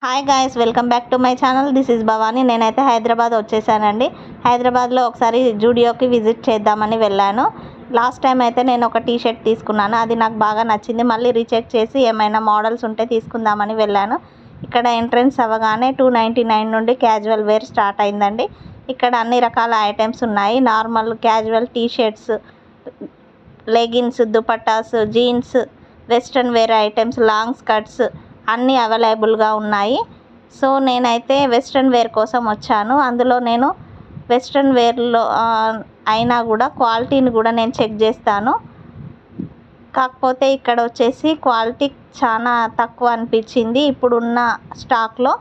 Hi guys, welcome back to my channel. This is Bhavani. నేనైతే హైదరాబాద్ వచ్చేసానండి. హైదరాబాద్లో ఒకసారి జూడియోకి విజిట్ చేద్దామని వెళ్ళాను. లాస్ట్ టైం అయితే నేను ఒక టీ షర్ట్ తీసుకున్నాను. అది నాకు బాగా నచ్చింది. మళ్ళీ రీచెక్ చేసి ఏమైనా మోడల్స్ ఉంటే తీసుకుందామని వెళ్ళాను. ఇక్కడ ఎంట్రన్స్ అవ్వగానే 299 నుండి క్యాజువల్ వేర్ స్టార్ట్ అయిందండి. ఇక్కడ అన్ని రకాల ఐటమ్స్ ఉన్నాయి. Normal casual T shirts, leggings, dupattas, jeans, western wear items, long skirts అన్నీ అవైలబుల్గా ఉన్నాయి. సో నేనైతే వెస్ట్రన్ వేర్ కోసం వచ్చాను. అందులో నేను వెస్ట్రన్ వేర్లో అయినా కూడా క్వాలిటీని కూడా నేను చెక్ చేస్తాను. కాకపోతే ఇక్కడ వచ్చేసి క్వాలిటీ చాలా తక్కువ అనిపించింది ఇప్పుడున్న స్టాక్లో.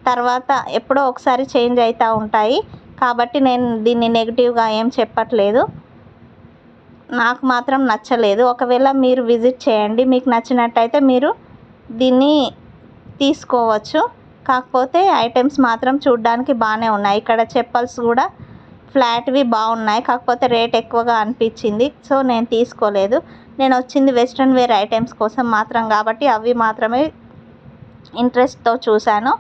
తర్వాత ఎప్పుడో ఒకసారి చేంజ్ అవుతూ ఉంటాయి కాబట్టి నేను దీన్ని నెగిటివ్గా ఏం చెప్పట్లేదు. నాకు మాత్రం నచ్చలేదు. ఒకవేళ మీరు విజిట్ చేయండి, మీకు నచ్చినట్టయితే మీరు దీన్ని తీసుకోవచ్చు. కాకపోతే ఐటమ్స్ మాత్రం చూడడానికి బాగానే ఉన్నాయి. ఇక్కడ చెప్పల్స్ కూడా ఫ్లాట్వి బాగున్నాయి, కాకపోతే రేట్ ఎక్కువగా అనిపించింది. సో నేను తీసుకోలేదు. నేను వచ్చింది వెస్ట్రన్ వేర్ ఐటమ్స్ కోసం మాత్రం కాబట్టి అవి మాత్రమే ఇంట్రెస్ట్తో చూశాను.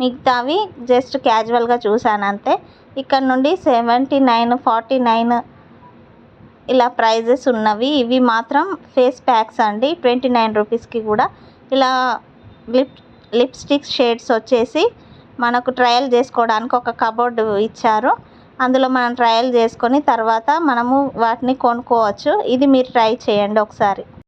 మిగతావి జస్ట్ క్యాజువల్గా చూశాను అంతే. ఇక్కడ నుండి 79, 49 ఇలా ప్రైజెస్ ఉన్నవి. ఇవి మాత్రం ఫేస్ ప్యాక్స్ అండి, 29 రూపీస్కి కూడా. ఇలా లిప్స్టిక్ షేడ్స్ వచ్చేసి మనకు ట్రయల్ చేసుకోవడానికి ఒక కబోర్డ్ ఇచ్చారు. అందులో మనం ట్రయల్ చేసుకొని తర్వాత మనము వాటిని కొనుక్కోవచ్చు. ఇది మీరు ట్రై చేయండి ఒకసారి.